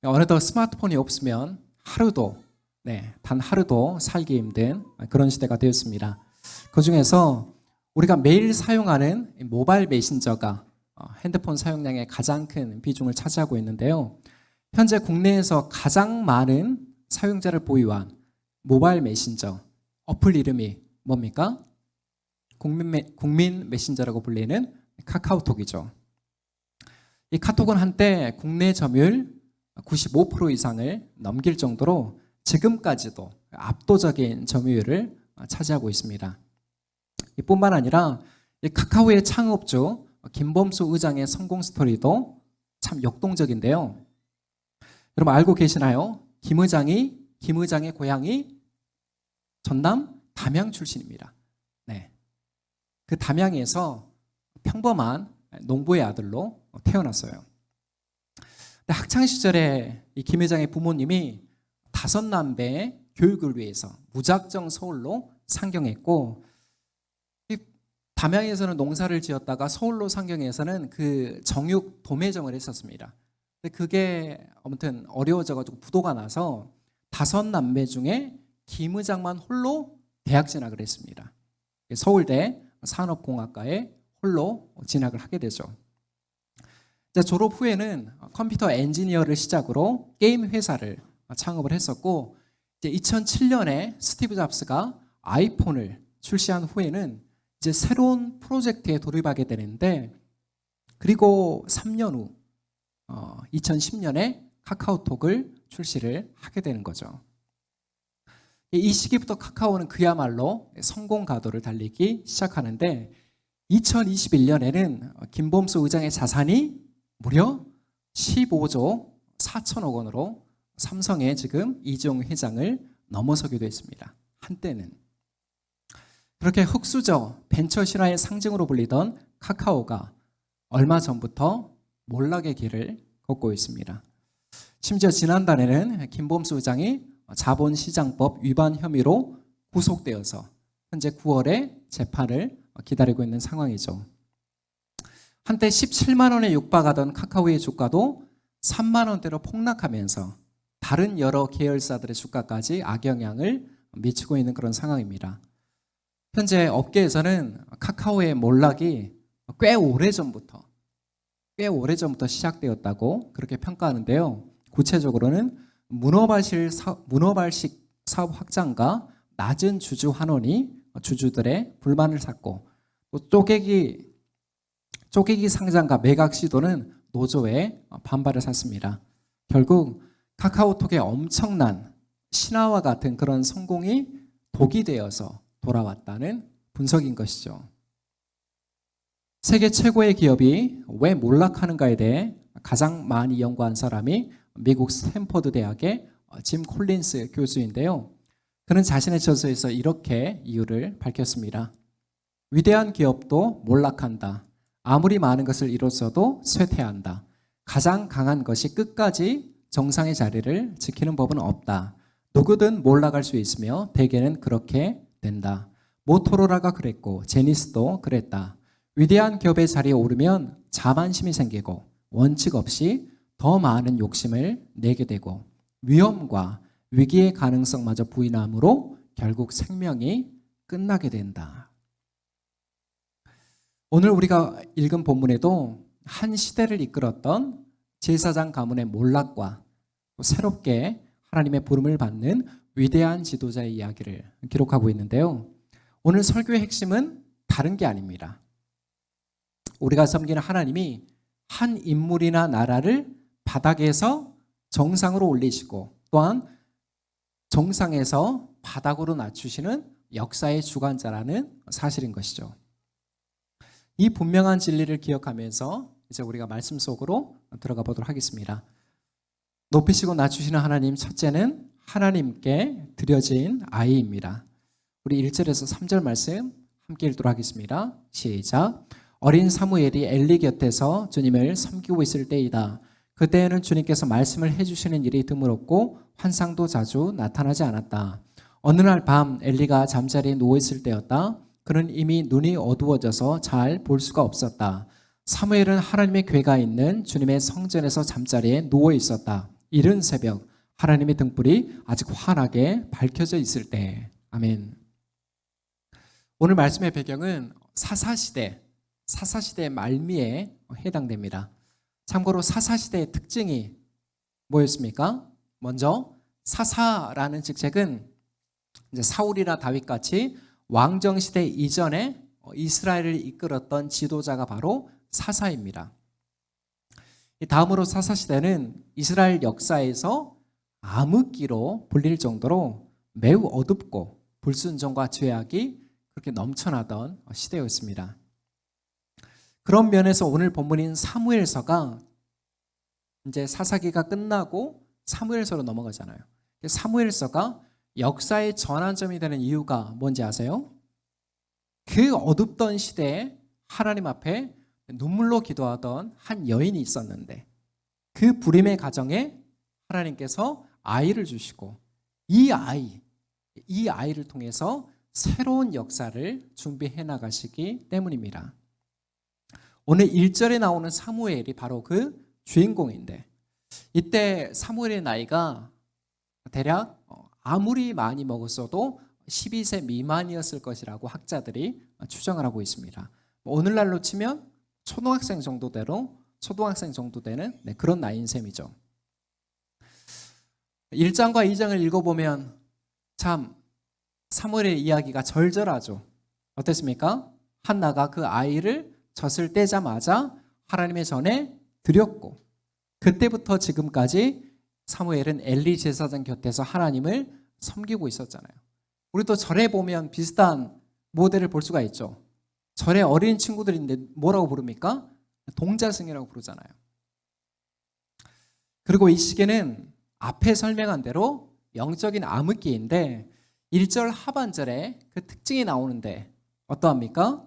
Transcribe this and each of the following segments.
어느덧 스마트폰이 없으면 단 하루도 살기 힘든 그런 시대가 되었습니다. 그중에서 우리가 매일 사용하는 모바일 메신저가 핸드폰 사용량의 가장 큰 비중을 차지하고 있는데요. 현재 국내에서 가장 많은 사용자를 보유한 모바일 메신저 어플 이름이 뭡니까? 국민 메신저라고 불리는 카카오톡이죠. 이 카톡은 한때 국내 점유율 95% 이상을 넘길 정도로 지금까지도 압도적인 점유율을 차지하고 있습니다. 이뿐만 아니라 이 카카오의 창업주 김범수 의장의 성공 스토리도 참 역동적인데요. 여러분 알고 계시나요? 김 의장의 고향이 전남 담양 출신입니다. 네. 그 담양에서 평범한 농부의 아들로 태어났어요. 학창 시절에 이 김 회장의 부모님이 5남매의 교육을 위해서 무작정 서울로 상경했고, 담양에서는 농사를 지었다가 서울로 상경해서는 그 정육 도매정을 했었습니다. 근데 그게 아무튼 어려워져가지고 부도가 나서 5남매 중에 김 의장만 홀로 대학 진학을 했습니다. 서울대 산업공학과에 홀로 진학을 하게 되죠. 졸업 후에는 컴퓨터 엔지니어를 시작으로 게임 회사를 창업을 했었고, 이제 2007년에 스티브 잡스가 아이폰을 출시한 후에는 이제 새로운 프로젝트에 돌입하게 되는데, 그리고 3년 후 2010년에 카카오톡을 출시를 하게 되는 거죠. 이 시기부터 카카오는 그야말로 성공 가도를 달리기 시작하는데, 2021년에는 김범수 의장의 자산이 무려 15조 4천억 원으로 삼성의 지금 이재용 회장을 넘어서기도 했습니다. 한때는. 그렇게 흑수저 벤처 신화의 상징으로 불리던 카카오가 얼마 전부터 몰락의 길을 걷고 있습니다. 심지어 지난달에는 김범수 의장이 자본시장법 위반 혐의로 구속되어서 현재 9월에 재판을 기다리고 있는 상황이죠. 한때 17만 원에 육박하던 카카오의 주가도 3만 원대로 폭락하면서 다른 여러 계열사들의 주가까지 악영향을 미치고 있는 그런 상황입니다. 현재 업계에서는 카카오의 몰락이 꽤 오래전부터 시작되었다고 그렇게 평가하는데요. 구체적으로는 문어발식 사업 확장과 낮은 주주 환원이 주주들의 불만을 샀고, 또 쪼개기 상장과 매각 시도는 노조의 반발을 샀습니다. 결국 카카오톡의 엄청난 신화와 같은 그런 성공이 독이 되어서 돌아왔다는 분석인 것이죠. 세계 최고의 기업이 왜 몰락하는가에 대해 가장 많이 연구한 사람이 미국 스탠퍼드 대학의 짐 콜린스 교수인데요. 그는 자신의 저서에서 이렇게 이유를 밝혔습니다. 위대한 기업도 몰락한다. 아무리 많은 것을 이뤘어도 쇠퇴한다. 가장 강한 것이 끝까지 정상의 자리를 지키는 법은 없다. 누구든 몰락할 수 있으며 대개는 그렇게 된다. 모토로라가 그랬고 제니스도 그랬다. 위대한 기업의 자리에 오르면 자만심이 생기고 원칙 없이 더 많은 욕심을 내게 되고 위험과 위기의 가능성마저 부인함으로 결국 생명이 끝나게 된다. 오늘 우리가 읽은 본문에도 한 시대를 이끌었던 제사장 가문의 몰락과 새롭게 하나님의 부름을 받는 위대한 지도자의 이야기를 기록하고 있는데요. 오늘 설교의 핵심은 다른 게 아닙니다. 우리가 섬기는 하나님이 한 인물이나 나라를 바닥에서 정상으로 올리시고 또한 정상에서 바닥으로 낮추시는 역사의 주관자라는 사실인 것이죠. 이 분명한 진리를 기억하면서 이제 우리가 말씀 속으로 들어가 보도록 하겠습니다. 높이시고 낮추시는 하나님, 첫째는 하나님께 드려진 아이입니다. 우리 1절에서 3절 말씀 함께 읽도록 하겠습니다. 시작. 어린 사무엘이 엘리 곁에서 주님을 섬기고 있을 때이다. 그때에는 주님께서 말씀을 해주시는 일이 드물었고 환상도 자주 나타나지 않았다. 어느 날 밤 엘리가 잠자리에 누워있을 때였다. 그는 이미 눈이 어두워져서 잘 볼 수가 없었다. 사무엘은 하나님의 궤가 있는 주님의 성전에서 잠자리에 누워 있었다. 이른 새벽 하나님의 등불이 아직 환하게 밝혀져 있을 때. 아멘. 오늘 말씀의 배경은 사사시대의 말미에 해당됩니다. 참고로 사사시대의 특징이 뭐였습니까? 먼저 사사라는 직책은 이제 사울이나 다윗같이 왕정시대 이전에 이스라엘을 이끌었던 지도자가 바로 사사입니다. 다음으로 사사시대는 이스라엘 역사에서 암흑기로 불릴 정도로 매우 어둡고 불순종과 죄악이 그렇게 넘쳐나던 시대였습니다. 그런 면에서 오늘 본문인 사무엘서가 이제 사사기가 끝나고 사무엘서로 넘어가잖아요. 사무엘서가 역사의 전환점이 되는 이유가 뭔지 아세요? 그 어둡던 시대에 하나님 앞에 눈물로 기도하던 한 여인이 있었는데 그 불임의 가정에 하나님께서 아이를 주시고 이 아이를 통해서 새로운 역사를 준비해 나가시기 때문입니다. 오늘 1절에 나오는 사무엘이 바로 그 주인공인데 이때 사무엘의 나이가 대략 아무리 많이 먹었어도 12세 미만이었을 것이라고 학자들이 추정을 하고 있습니다. 오늘날로 치면 초등학생 정도 되는 그런 나이인 셈이죠. 1장과 2장을 읽어보면 참 사무엘의 이야기가 절절하죠. 어땠습니까? 한나가 그 아이를 젖을 떼자마자 하나님의 전에 드렸고 그때부터 지금까지 사무엘은 엘리 제사장 곁에서 하나님을 섬기고 있었잖아요. 우리도 절에 보면 비슷한 모델을 볼 수가 있죠. 절에 어린 친구들인데 뭐라고 부릅니까? 동자승이라고 부르잖아요. 그리고 이 시기는 앞에 설명한 대로 영적인 암흑기인데 1절 하반절에 그 특징이 나오는데 어떠합니까?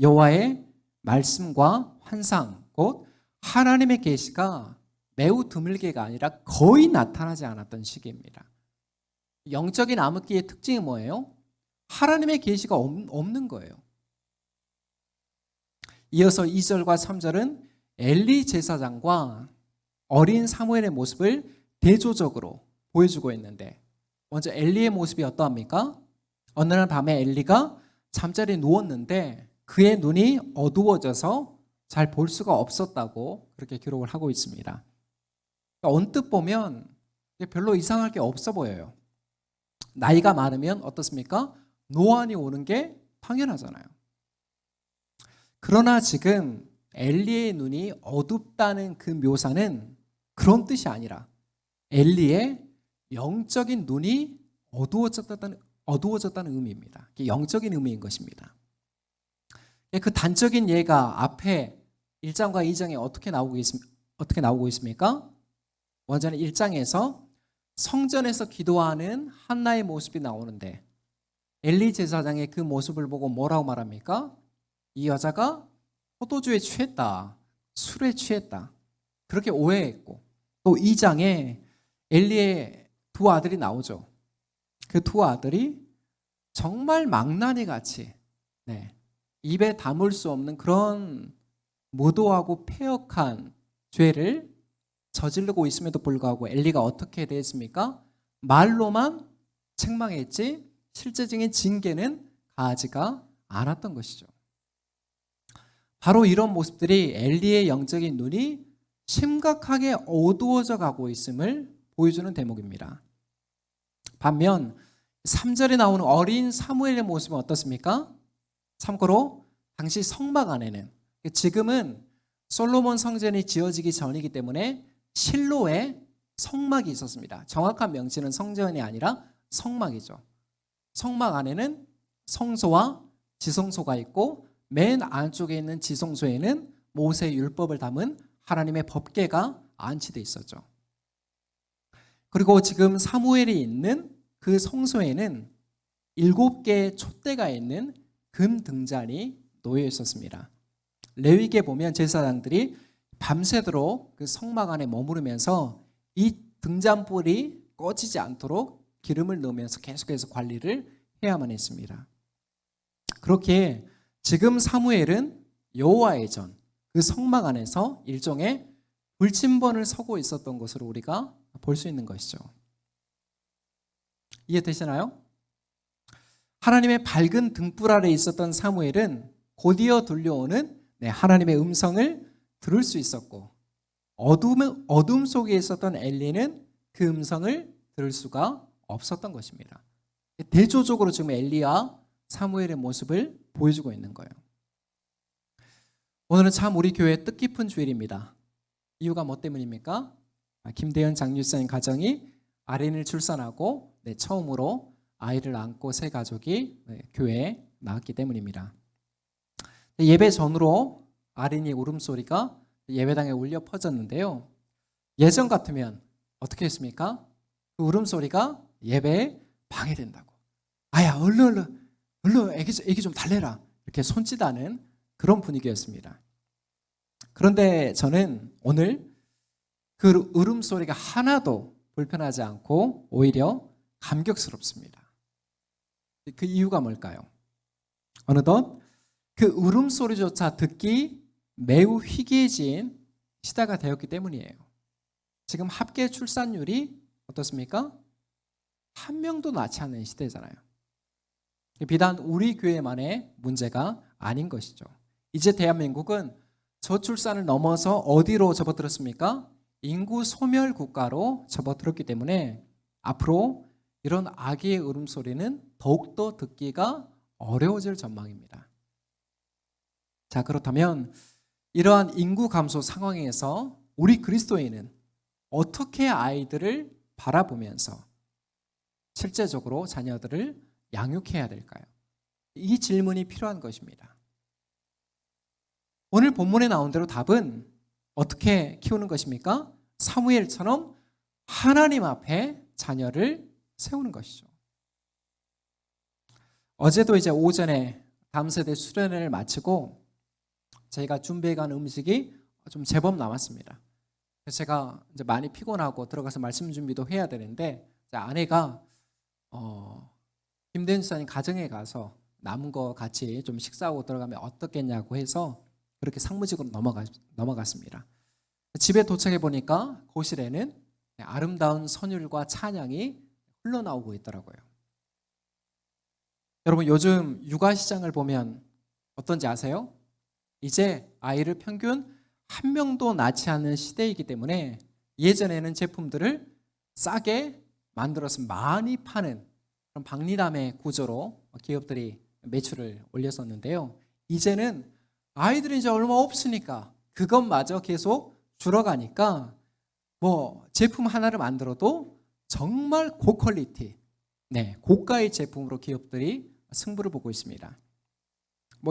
여호와의 말씀과 환상, 곧 하나님의 계시가 매우 드물게가 아니라 거의 나타나지 않았던 시기입니다. 영적인 암흑기의 특징이 뭐예요? 하나님의 계시가 없는 거예요. 이어서 2절과 3절은 엘리 제사장과 어린 사무엘의 모습을 대조적으로 보여주고 있는데 먼저 엘리의 모습이 어떠합니까? 어느 날 밤에 엘리가 잠자리에 누웠는데 그의 눈이 어두워져서 잘 볼 수가 없었다고 그렇게 기록을 하고 있습니다. 언뜻 보면 별로 이상할 게 없어 보여요. 나이가 많으면 어떻습니까? 노안이 오는 게 당연하잖아요. 그러나 지금 엘리의 눈이 어둡다는 그 묘사는 그런 뜻이 아니라 엘리의 영적인 눈이 어두워졌다는 의미입니다. 영적인 의미인 것입니다. 그 단적인 예가 앞에 1장과 2장에 어떻게 나오고 있습니까? 먼저는 1장에서 성전에서 기도하는 한나의 모습이 나오는데 엘리 제사장의 그 모습을 보고 뭐라고 말합니까? 이 여자가 포도주에 취했다, 술에 취했다, 그렇게 오해했고 또 2장에 엘리의 두 아들이 나오죠. 그 두 아들이 정말 망나니 같이 입에 담을 수 없는 그런 무도하고 패역한 죄를 저지르고 있음에도 불구하고 엘리가 어떻게 대했습니까? 말로만 책망했지 실제적인 징계는 가하지가 않았던 것이죠. 바로 이런 모습들이 엘리의 영적인 눈이 심각하게 어두워져 가고 있음을 보여주는 대목입니다. 반면 3절에 나오는 어린 사무엘의 모습은 어떻습니까? 참고로 당시 성막 안에는 지금은 솔로몬 성전이 지어지기 전이기 때문에 실로에 성막이 있었습니다. 정확한 명칭은 성전이 아니라 성막이죠. 성막 안에는 성소와 지성소가 있고 맨 안쪽에 있는 지성소에는 모세의 율법을 담은 하나님의 법궤가 안치되어 있었죠. 그리고 지금 사무엘이 있는 그 성소에는 7개의 촛대가 있는 금 등잔이 놓여 있었습니다. 레위기에 보면 제사장들이 밤새도록 그 성막 안에 머무르면서 이 등잔불이 꺼지지 않도록 기름을 넣으면서 계속해서 관리를 해야만 했습니다. 그렇게 지금 사무엘은 여호와의 전, 그 성막 안에서 일종의 불침번을 서고 있었던 것으로 우리가 볼 수 있는 것이죠. 이해되시나요? 하나님의 밝은 등불 아래 있었던 사무엘은 곧이어 들려오는 하나님의 음성을 들을 수 있었고, 어둠 속에 있었던 엘리는 그 음성을 들을 수가 없었던 것입니다. 대조적으로 지금 엘리와 사무엘의 모습을 보여주고 있는 거예요. 오늘은 참 우리 교회 뜻깊은 주일입니다. 이유가 뭐 때문입니까? 김대현 장유사님 가정이 아린을 출산하고 처음으로 아이를 안고 새 가족이 교회에 나왔기 때문입니다. 예배 전으로 아린이 울음소리가 예배당에 울려 퍼졌는데요. 예전 같으면 어떻게 했습니까? 그 울음소리가 예배에 방해된다고. 아야, 얼른 애기 좀 달래라. 이렇게 손짓하는 그런 분위기였습니다. 그런데 저는 오늘 그 울음소리가 하나도 불편하지 않고 오히려 감격스럽습니다. 그 이유가 뭘까요? 어느덧 그 울음소리조차 듣기 매우 희귀해진 시대가 되었기 때문이에요. 지금 합계 출산율이 어떻습니까? 한 명도 낳지 않는 시대잖아요. 비단 우리 교회만의 문제가 아닌 것이죠. 이제 대한민국은 저출산을 넘어서 어디로 접어들었습니까? 인구 소멸 국가로 접어들었기 때문에 앞으로 이런 아기의 울음소리는 더욱더 듣기가 어려워질 전망입니다. 자, 그렇다면 이러한 인구 감소 상황에서 우리 그리스도인은 어떻게 아이들을 바라보면서 실제적으로 자녀들을 양육해야 될까요? 이 질문이 필요한 것입니다. 오늘 본문에 나온 대로 답은 어떻게 키우는 것입니까? 사무엘처럼 하나님 앞에 자녀를 세우는 것이죠. 어제도 이제 오전에 다음 세대 수련회를 마치고 저희가 준비해간 음식이 좀 제법 남았습니다. 그래서 제가 이제 많이 피곤하고 들어가서 말씀 준비도 해야 되는데 아내가 김대현 집사님 가정에 가서 남은 거 같이 좀 식사하고 들어가면 어떻겠냐고 해서 그렇게 상무직으로 넘어갔습니다. 집에 도착해 보니까 거실에는 아름다운 선율과 찬양이 흘러나오고 있더라고요. 여러분, 요즘 육아 시장을 보면 어떤지 아세요? 이제 아이를 평균 한 명도 낳지 않는 시대이기 때문에 예전에는 제품들을 싸게 만들어서 많이 파는 그런 박리담의 구조로 기업들이 매출을 올렸었는데요. 이제는 아이들이 이제 얼마 없으니까 그것마저 계속 줄어가니까 제품 하나를 만들어도 정말 고퀄리티, 고가의 제품으로 기업들이 승부를 보고 있습니다.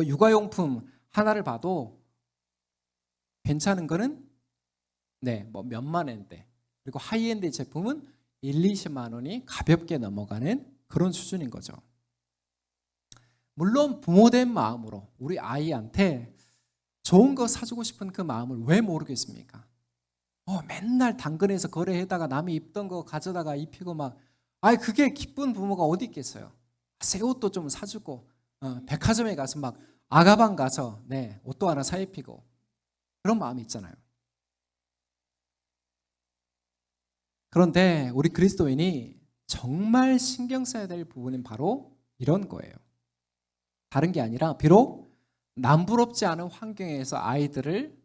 육아용품 하나를 봐도 괜찮은 거는 몇만 원대, 그리고 하이엔드 제품은 1, 20만 원이 가볍게 넘어가는 그런 수준인 거죠. 물론 부모된 마음으로 우리 아이한테 좋은 거 사주고 싶은 그 마음을 왜 모르겠습니까? 맨날 당근에서 거래해다가 남이 입던 거 가져다가 입히고 그게 기쁜 부모가 어디 있겠어요? 새 옷도 좀 사주고 백화점에 가서 아가방 가서 옷도 하나 사 입히고 그런 마음이 있잖아요. 그런데 우리 그리스도인이 정말 신경 써야 될 부분은 바로 이런 거예요. 다른 게 아니라 비록 남부럽지 않은 환경에서 아이들을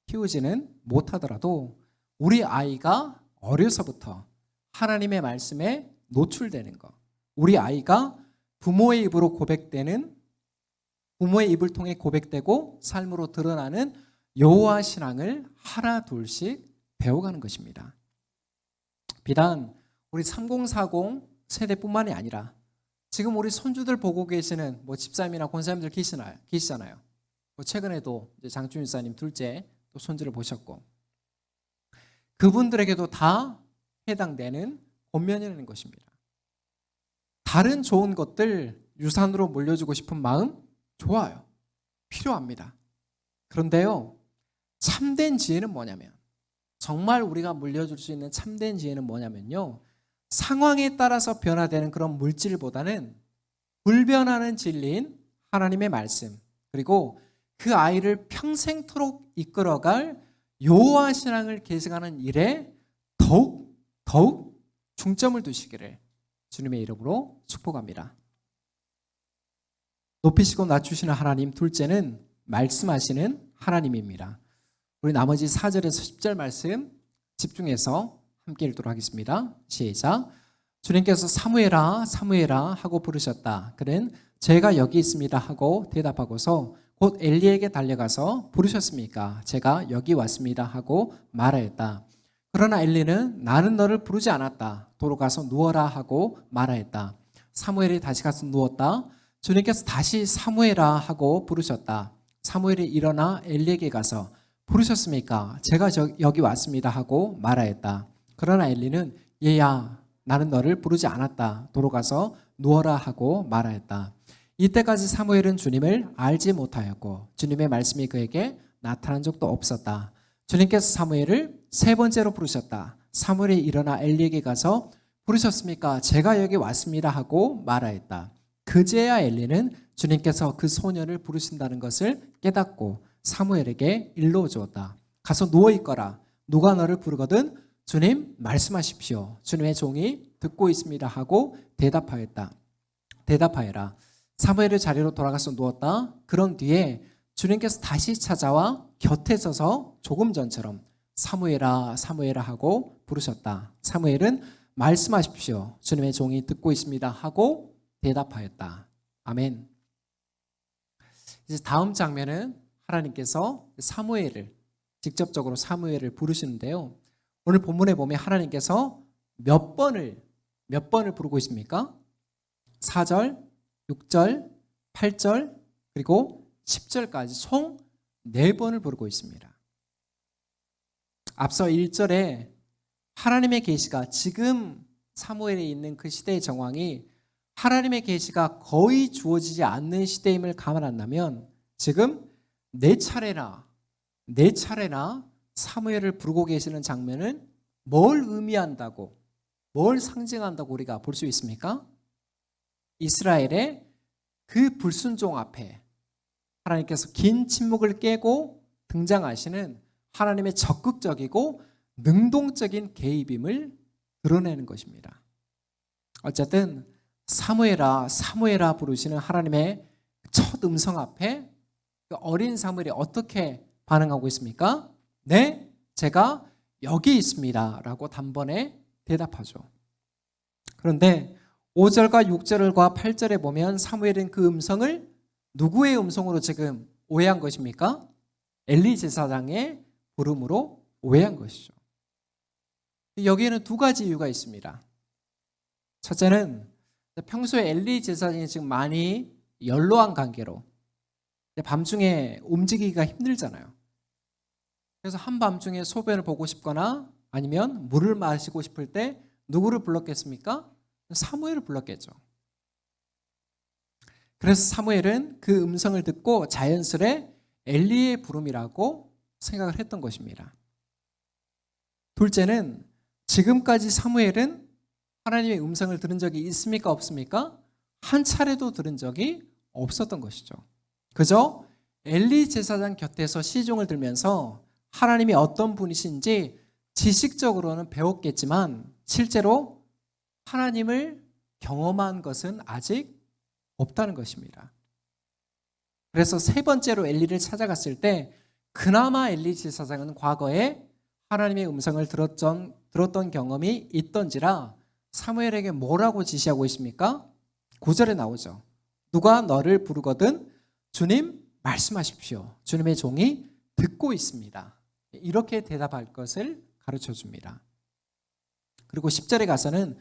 키우지는 못하더라도 우리 아이가 어려서부터 하나님의 말씀에 노출되는 것, 우리 아이가 부모의 입으로 고백되는, 부모의 입을 통해 고백되고 삶으로 드러나는 여호와 신앙을 하나 둘씩 배워가는 것입니다. 비단 우리 3040 세대뿐만이 아니라 지금 우리 손주들 보고 계시는 집사님이나 권사님들 계시잖아요. 최근에도 장춘 집사님 둘째 또 손주를 보셨고, 그분들에게도 다 해당되는 권면이라는 것입니다. 다른 좋은 것들 유산으로 물려주고 싶은 마음 좋아요. 필요합니다. 그런데요, 참된 지혜는 뭐냐면, 정말 우리가 물려줄 수 있는 참된 지혜는 뭐냐면요, 상황에 따라서 변화되는 그런 물질보다는 불변하는 진리인 하나님의 말씀, 그리고 그 아이를 평생토록 이끌어갈 여호와 신앙을 계승하는 일에 더욱 중점을 두시기를 주님의 이름으로 축복합니다. 높이시고 낮추시는 하나님, 둘째는 말씀하시는 하나님입니다. 우리 나머지 4절에서 10절 말씀 집중해서 함께 읽도록 하겠습니다. 시작. 주님께서 사무엘아 사무엘아 하고 부르셨다. 그는 제가 여기 있습니다 하고 대답하고서 곧 엘리에게 달려가서 부르셨습니까? 제가 여기 왔습니다 하고 말하였다. 그러나 엘리는 나는 너를 부르지 않았다. 도로 가서 누워라 하고 말하였다. 사무엘이 다시 가서 누웠다. 주님께서 다시 사무엘아 하고 부르셨다. 사무엘이 일어나 엘리에게 가서 부르셨습니까? 제가 여기 왔습니다 하고 말하였다. 그러나 엘리는 얘야 나는 너를 부르지 않았다. 도로 가서 누워라 하고 말하였다. 이때까지 사무엘은 주님을 알지 못하였고 주님의 말씀이 그에게 나타난 적도 없었다. 주님께서 사무엘을 세 번째로 부르셨다. 사무엘이 일어나 엘리에게 가서 부르셨습니까? 제가 여기 왔습니다 하고 말하였다. 그제야 엘리는 주님께서 그 소년을 부르신다는 것을 깨닫고 사무엘에게 일러 주었다. 가서 누워 있거라. 누가 너를 부르거든 주님 말씀하십시오. 주님의 종이 듣고 있습니다 하고 대답하여라. 사무엘의 자리로 돌아가서 누웠다. 그런 뒤에 주님께서 다시 찾아와 곁에 서서 조금 전처럼 사무엘아 사무엘아 하고 부르셨다. 사무엘은 말씀하십시오. 주님의 종이 듣고 있습니다 하고 대답하였다. 아멘. 이제 다음 장면은 하나님께서 사무엘을 직접적으로 사무엘을 부르시는데요. 오늘 본문에 보면 하나님께서 몇 번을 부르고 있습니까? 4절, 6절, 8절, 그리고 10절까지 총 4번을 부르고 있습니다. 앞서 1절에 하나님의 계시가 지금 사무엘에 있는 그 시대의 정황이 하나님의 계시가 거의 주어지지 않는 시대임을 감안한다면 지금 4차례나 사무엘을 부르고 계시는 장면은 뭘 의미한다고, 뭘 상징한다고 우리가 볼 수 있습니까? 이스라엘의 그 불순종 앞에 하나님께서 긴 침묵을 깨고 등장하시는 하나님의 적극적이고 능동적인 개입임을 드러내는 것입니다. 어쨌든 사무엘아 사무엘아 부르시는 하나님의 첫 음성 앞에 그 어린 사무엘이 어떻게 반응하고 있습니까? 네, 제가 여기 있습니다 라고 단번에 대답하죠. 그런데 5절과 6절과 8절에 보면 사무엘은 그 음성을 누구의 음성으로 지금 오해한 것입니까? 엘리 제사장의 부름으로 오해한 것이죠. 여기에는 두 가지 이유가 있습니다. 첫째는 평소에 엘리 제사장이 지금 많이 연로한 관계로 밤중에 움직이기가 힘들잖아요. 그래서 한밤중에 소변을 보고 싶거나 아니면 물을 마시고 싶을 때 누구를 불렀겠습니까? 사무엘을 불렀겠죠. 그래서 사무엘은 그 음성을 듣고 자연스레 엘리의 부름이라고 생각을 했던 것입니다. 둘째는 지금까지 사무엘은 하나님의 음성을 들은 적이 있습니까? 없습니까? 한 차례도 들은 적이 없었던 것이죠. 그저 엘리 제사장 곁에서 시종을 들면서 하나님이 어떤 분이신지 지식적으로는 배웠겠지만 실제로 하나님을 경험한 것은 아직 없다는 것입니다. 그래서 세 번째로 엘리를 찾아갔을 때 그나마 엘리 제사장은 과거에 하나님의 음성을 들었던 경험이 있던지라 사무엘에게 뭐라고 지시하고 있습니까? 9절에 나오죠. 누가 너를 부르거든 주님 말씀하십시오. 주님의 종이 듣고 있습니다. 이렇게 대답할 것을 가르쳐 줍니다. 그리고 10절에 가서는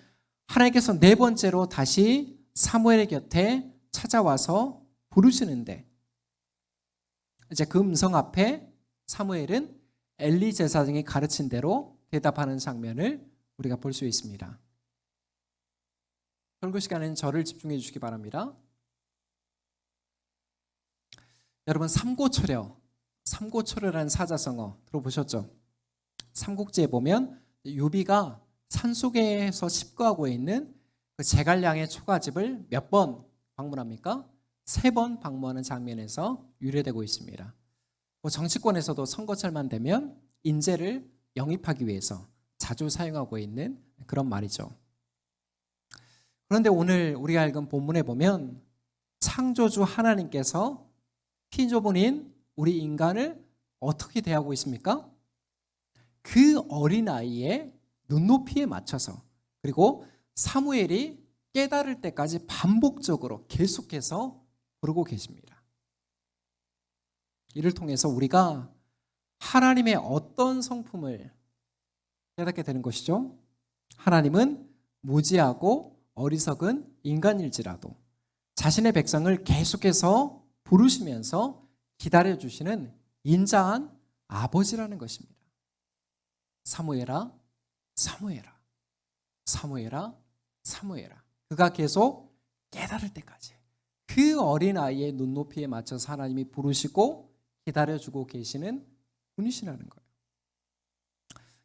하나님께서 네 번째로 다시 사무엘의 곁에 찾아와서 부르시는데 이제 그 음성 앞에 사무엘은 엘리 제사장이 가르친 대로 대답하는 장면을 우리가 볼 수 있습니다. 설교 시간에는 저를 집중해 주시기 바랍니다. 여러분 삼고초려라는 사자성어 들어보셨죠? 삼국지에 보면 요비가 산속에서 습거하고 있는 그 제갈량의 초가집을 몇 번 방문합니까? 3번 방문하는 장면에서 유래되고 있습니다. 정치권에서도 선거철만 되면 인재를 영입하기 위해서 자주 사용하고 있는 그런 말이죠. 그런데 오늘 우리가 읽은 본문에 보면 창조주 하나님께서 피조물인 우리 인간을 어떻게 대하고 있습니까? 그 어린아이의 눈높이에 맞춰서, 그리고 사무엘이 깨달을 때까지 반복적으로 계속해서 부르고 계십니다. 이를 통해서 우리가 하나님의 어떤 성품을 깨닫게 되는 것이죠. 하나님은 무지하고 어리석은 인간일지라도 자신의 백성을 계속해서 부르시면서 기다려주시는 인자한 아버지라는 것입니다. 사무엘아, 사무엘아, 사무엘아, 사무엘아. 그가 계속 깨달을 때까지 그 어린아이의 눈높이에 맞춰서 하나님이 부르시고 기다려주고 계시는 분이시라는 거예요.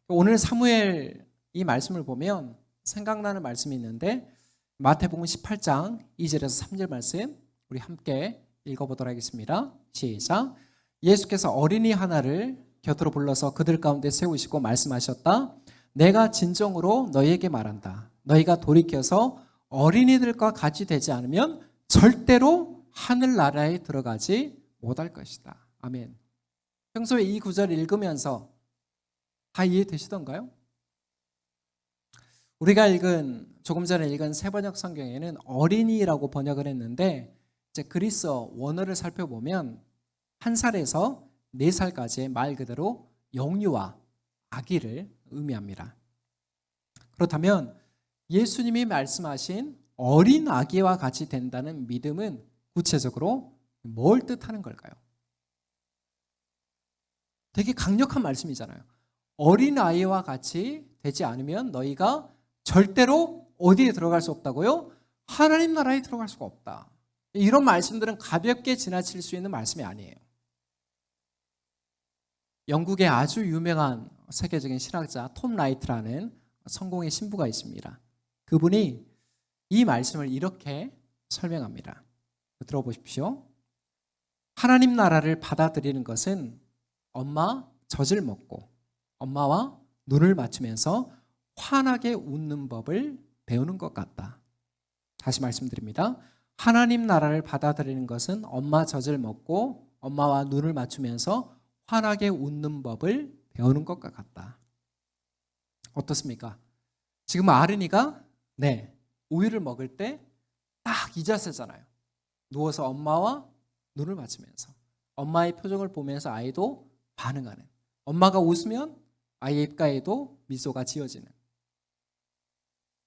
오늘 사무엘 이 말씀을 보면 생각나는 말씀이 있는데 마태복음 18장 2절에서 3절 말씀 우리 함께 읽어보도록 하겠습니다. 시작. 예수께서 어린이 하나를 곁으로 불러서 그들 가운데 세우시고 말씀하셨다. 내가 진정으로 너희에게 말한다. 너희가 돌이켜서 어린이들과 같이 되지 않으면 절대로 하늘나라에 들어가지 못할 것이다. 아멘. 평소에 이 구절 읽으면서 다 이해되시던가요? 우리가 조금 전에 읽은 세번역 성경에는 어린이라고 번역을 했는데 이제 그리스어 원어를 살펴보면 1살에서 4살까지의 말 그대로 영유아, 아기를 의미합니다. 그렇다면 예수님이 말씀하신 어린 아기와 같이 된다는 믿음은 구체적으로 뭘 뜻하는 걸까요? 되게 강력한 말씀이잖아요. 어린 아이와 같이 되지 않으면 너희가 절대로 어디에 들어갈 수 없다고요? 하나님 나라에 들어갈 수가 없다. 이런 말씀들은 가볍게 지나칠 수 있는 말씀이 아니에요. 영국의 아주 유명한 세계적인 신학자 톰 라이트라는 성공의 신부가 있습니다. 그분이 이 말씀을 이렇게 설명합니다. 들어보십시오. 하나님 나라를 받아들이는 것은 엄마 젖을 먹고 엄마와 눈을 맞추면서 환하게 웃는 법을 배우는 것 같다. 다시 말씀드립니다. 하나님 나라를 받아들이는 것은 엄마 젖을 먹고 엄마와 눈을 맞추면서 환하게 웃는 법을 배우는 것과 같다. 어떻습니까? 지금 아른이가 우유를 먹을 때 딱 이 자세잖아요. 누워서 엄마와 눈을 맞추면서 엄마의 표정을 보면서 아이도 반응하는, 엄마가 웃으면 아이의 입가에도 미소가 지어지는.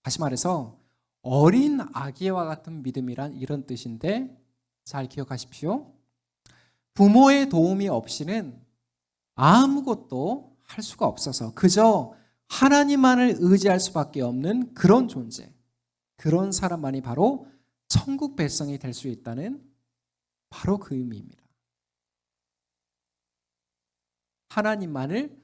다시 말해서 어린 아기와 같은 믿음이란 이런 뜻인데 잘 기억하십시오. 부모의 도움이 없이는 아무것도 할 수가 없어서 그저 하나님만을 의지할 수밖에 없는 그런 존재, 그런 사람만이 바로 천국 백성이 될 수 있다는 바로 그 의미입니다. 하나님만을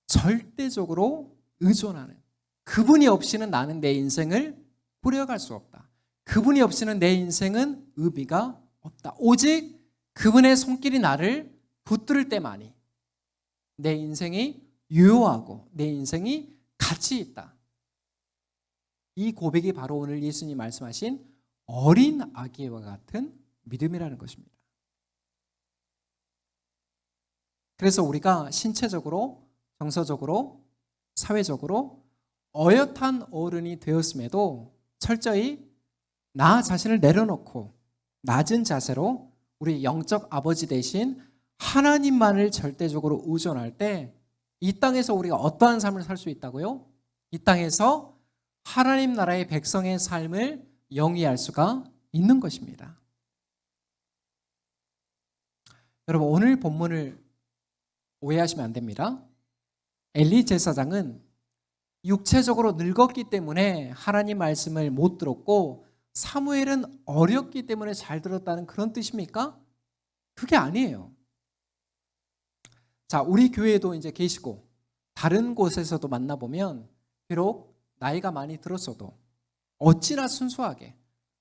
절대적으로 의존하는, 그분이 없이는 나는 내 인생을 꾸려갈 수 없다. 그분이 없이는 내 인생은 의미가 없다. 오직 그분의 손길이 나를 붙들 때만이 내 인생이 유효하고 내 인생이 가치 있다. 이 고백이 바로 오늘 예수님이 말씀하신 어린 아기와 같은 믿음이라는 것입니다. 그래서 우리가 신체적으로, 정서적으로, 사회적으로 어엿한 어른이 되었음에도 철저히 나 자신을 내려놓고 낮은 자세로 우리 영적 아버지 대신 하나님만을 절대적으로 의존할 때 이 땅에서 우리가 어떠한 삶을 살 수 있다고요? 이 땅에서 하나님 나라의 백성의 삶을 영위할 수가 있는 것입니다. 여러분, 오늘 본문을 오해하시면 안 됩니다. 엘리 제사장은 육체적으로 늙었기 때문에 하나님 말씀을 못 들었고 사무엘은 어렸기 때문에 잘 들었다는 그런 뜻입니까? 그게 아니에요. 자, 우리 교회에도 이제 계시고 다른 곳에서도 만나보면 비록 나이가 많이 들었어도 어찌나 순수하게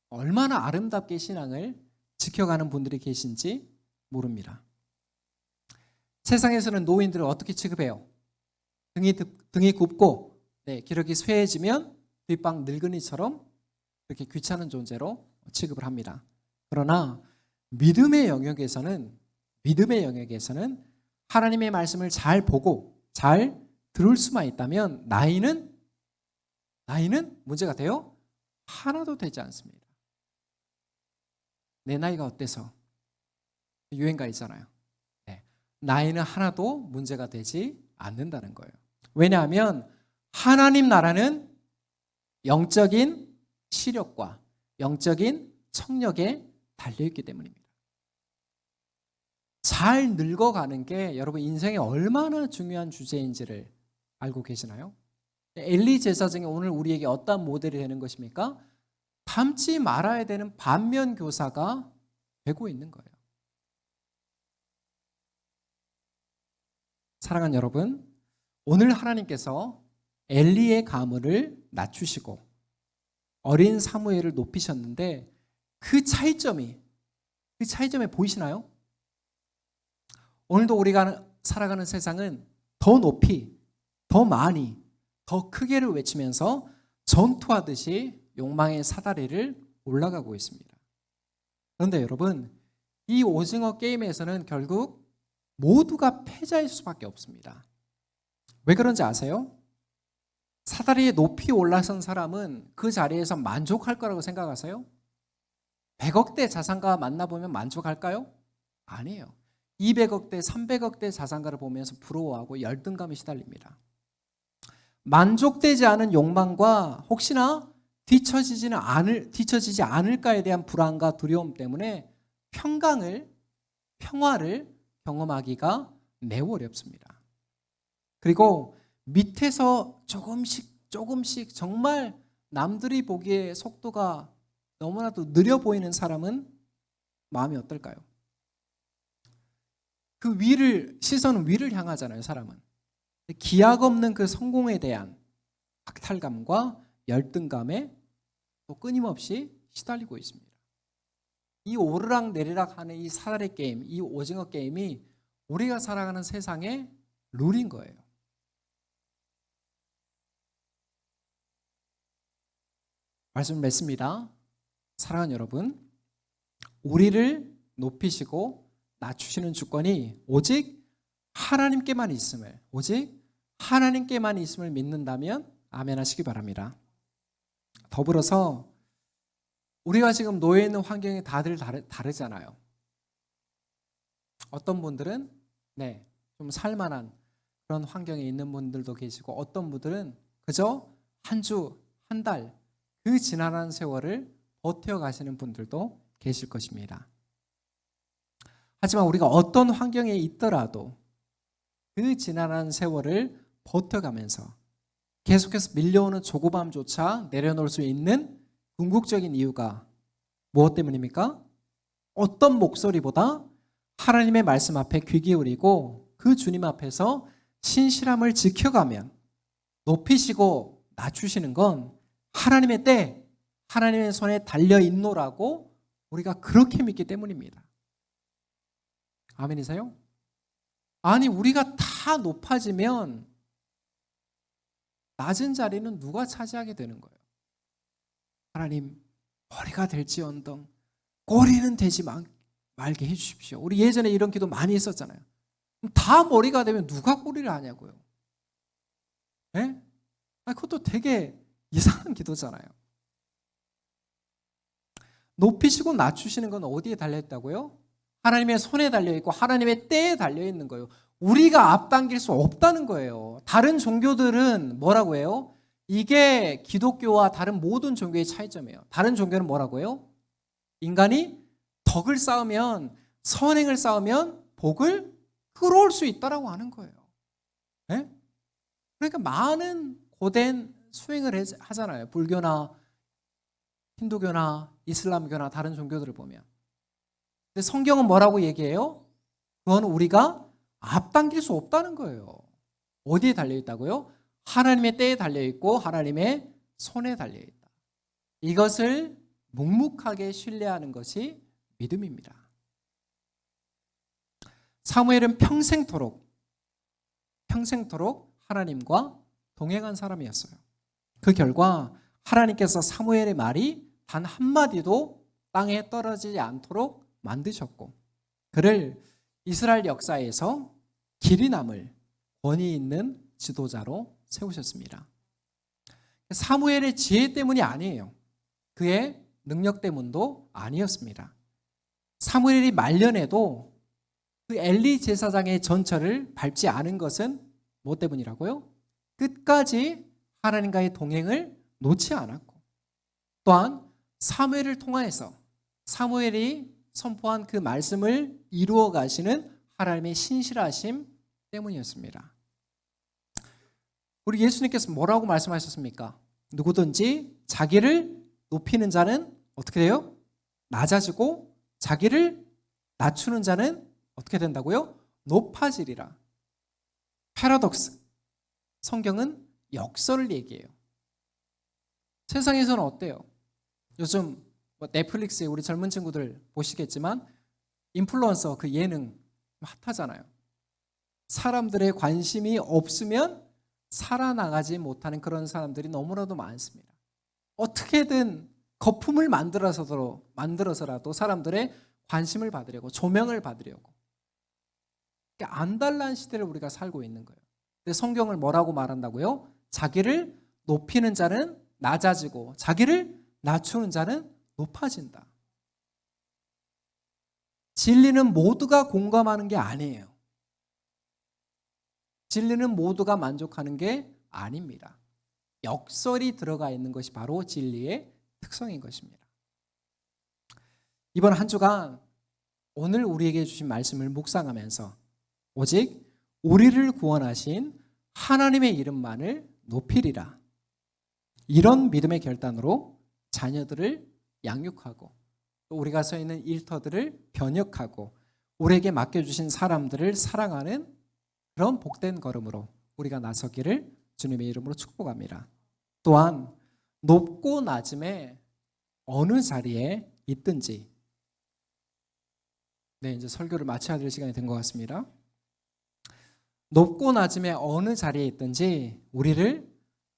얼마나 아름답게 신앙을 지켜가는 분들이 계신지 모릅니다. 세상에서는 노인들을 어떻게 취급해요? 등이 굽고 기력이 쇠해지면 뒷방 늙은이처럼 그렇게 귀찮은 존재로 취급을 합니다. 그러나 믿음의 영역에서는 하나님의 말씀을 잘 보고 잘 들을 수만 있다면 나이는 문제가 돼요? 하나도 되지 않습니다. 내 나이가 어때서? 유행가 있잖아요. 나이는 하나도 문제가 되지 않는다는 거예요. 왜냐하면 하나님 나라는 영적인 시력과 영적인 청력에 달려있기 때문입니다. 잘 늙어가는 게 여러분 인생에 얼마나 중요한 주제인지를 알고 계시나요? 엘리 제사장이 오늘 우리에게 어떤 모델이 되는 것입니까? 닮지 말아야 되는 반면 교사가 되고 있는 거예요. 사랑하는 여러분, 오늘 하나님께서 엘리의 가문을 낮추시고 어린 사무엘을 높이셨는데 그 차이점이 보이시나요? 오늘도 우리가 살아가는 세상은 더 높이, 더 많이, 더 크게를 외치면서 전투하듯이 욕망의 사다리를 올라가고 있습니다. 그런데 여러분, 이 오징어 게임에서는 결국 모두가 패자일 수밖에 없습니다. 왜 그런지 아세요? 사다리에 높이 올라선 사람은 그 자리에서 만족할 거라고 생각하세요? 100억대 자산가 만나보면 만족할까요? 아니에요. 200억대, 300억대 자산가를 보면서 부러워하고 열등감에 시달립니다. 만족되지 않은 욕망과 혹시나 뒤처지지 않을까에 대한 불안과 두려움 때문에 평화를 경험하기가 매우 어렵습니다. 그리고 밑에서 조금씩 정말 남들이 보기에 속도가 너무나도 느려 보이는 사람은 마음이 어떨까요? 그 시선은 위를 향하잖아요, 사람은. 기약 없는 그 성공에 대한 박탈감과 열등감에 또 끊임없이 시달리고 있습니다. 이 오르락 내리락 하는 이 사다리 게임, 이 오징어 게임이 우리가 살아가는 세상의 룰인 거예요. 말씀 맺습니다. 사랑하는 여러분, 우리를 높이시고 낮추시는 주권이 오직 하나님께만 있음을 믿는다면 아멘 하시기 바랍니다. 더불어서 우리가 지금 놓여 있는 환경이 다들 다르잖아요. 어떤 분들은 좀 살만한 그런 환경에 있는 분들도 계시고 어떤 분들은 그저 한 주, 한 달 그 지난한 세월을 버텨가시는 분들도 계실 것입니다. 하지만 우리가 어떤 환경에 있더라도 그 지난한 세월을 버텨가면서 계속해서 밀려오는 조급함조차 내려놓을 수 있는 궁극적인 이유가 무엇 때문입니까? 어떤 목소리보다 하나님의 말씀 앞에 귀 기울이고 그 주님 앞에서 신실함을 지켜가면 높이시고 낮추시는 건 하나님의 때, 하나님의 손에 달려있노라고 우리가 그렇게 믿기 때문입니다. 아멘이세요? 아니, 우리가 다 높아지면 낮은 자리는 누가 차지하게 되는 거예요? 하나님, 머리가 될지언정 꼬리는 되지 말게 해주십시오. 우리 예전에 이런 기도 많이 했었잖아요. 다 머리가 되면 누가 꼬리를 하냐고요. 그것도 되게 이상한 기도잖아요. 높이시고 낮추시는 건 어디에 달려있다고요? 하나님의 손에 달려있고 하나님의 때에 달려있는 거예요. 우리가 앞당길 수 없다는 거예요. 다른 종교들은 뭐라고 해요? 이게 기독교와 다른 모든 종교의 차이점이에요. 다른 종교는 뭐라고 해요? 인간이 덕을 쌓으면, 선행을 쌓으면 복을 끌어올 수 있다라고 하는 거예요. 그러니까 많은 고된 수행을 하잖아요. 불교나 힌두교나 이슬람교나 다른 종교들을 보면. 근데 성경은 뭐라고 얘기해요? 그건 우리가 앞당길 수 없다는 거예요. 어디에 달려있다고요? 하나님의 때에 달려있고 하나님의 손에 달려있다. 이것을 묵묵하게 신뢰하는 것이 믿음입니다. 사무엘은 평생토록 하나님과 동행한 사람이었어요. 그 결과 하나님께서 사무엘의 말이 단 한마디도 땅에 떨어지지 않도록 만드셨고, 그를 이스라엘 역사에서 길이 남을 권위 있는 지도자로 세우셨습니다. 사무엘의 지혜 때문이 아니에요. 그의 능력 때문도 아니었습니다. 사무엘이 말년에도 그 엘리 제사장의 전철을 밟지 않은 것은 뭐 때문이라고요? 끝까지 하나님과의 동행을 놓지 않았고, 또한 사무엘을 통하여서 사무엘이 선포한 그 말씀을 이루어 가시는 하나님의 신실하심 때문이었습니다. 우리 예수님께서 뭐라고 말씀하셨습니까? 누구든지 자기를 높이는 자는 어떻게 돼요? 낮아지고 자기를 낮추는 자는 어떻게 된다고요? 높아지리라. 패러독스. 성경은 역설을 얘기해요. 세상에서는 어때요? 요즘 넷플릭스에 우리 젊은 친구들 보시겠지만 인플루언서 그 예능 핫하잖아요. 사람들의 관심이 없으면 살아나가지 못하는 그런 사람들이 너무나도 많습니다. 어떻게든 거품을 만들어서라도 사람들의 관심을 받으려고, 조명을 받으려고. 그러니까 안달난 시대를 우리가 살고 있는 거예요. 근데 성경을 뭐라고 말한다고요? 자기를 높이는 자는 낮아지고 자기를 낮추는 자는 높아진다. 진리는 모두가 공감하는 게 아니에요. 진리는 모두가 만족하는 게 아닙니다. 역설이 들어가 있는 것이 바로 진리의 특성인 것입니다. 이번 한 주간 오늘 우리에게 주신 말씀을 묵상하면서 오직 우리를 구원하신 하나님의 이름만을 높이리라. 이런 믿음의 결단으로 자녀들을 양육하고, 또 우리가 서 있는 일터들을 변혁하고, 우리에게 맡겨주신 사람들을 사랑하는 그런 복된 걸음으로 우리가 나서기를 주님의 이름으로 축복합니다. 또한 높고 낮음에 어느 자리에 있든지, 이제 설교를 마쳐야 될 시간이 된 것 같습니다. 높고 낮음에 어느 자리에 있든지 우리를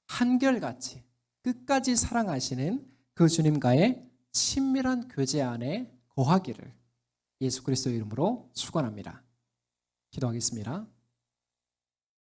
한결같이 끝까지 사랑하시는 그 주님과의 친밀한 교제 안에 거하기를 예수 그리스도의 이름으로 축원합니다. 기도하겠습니다.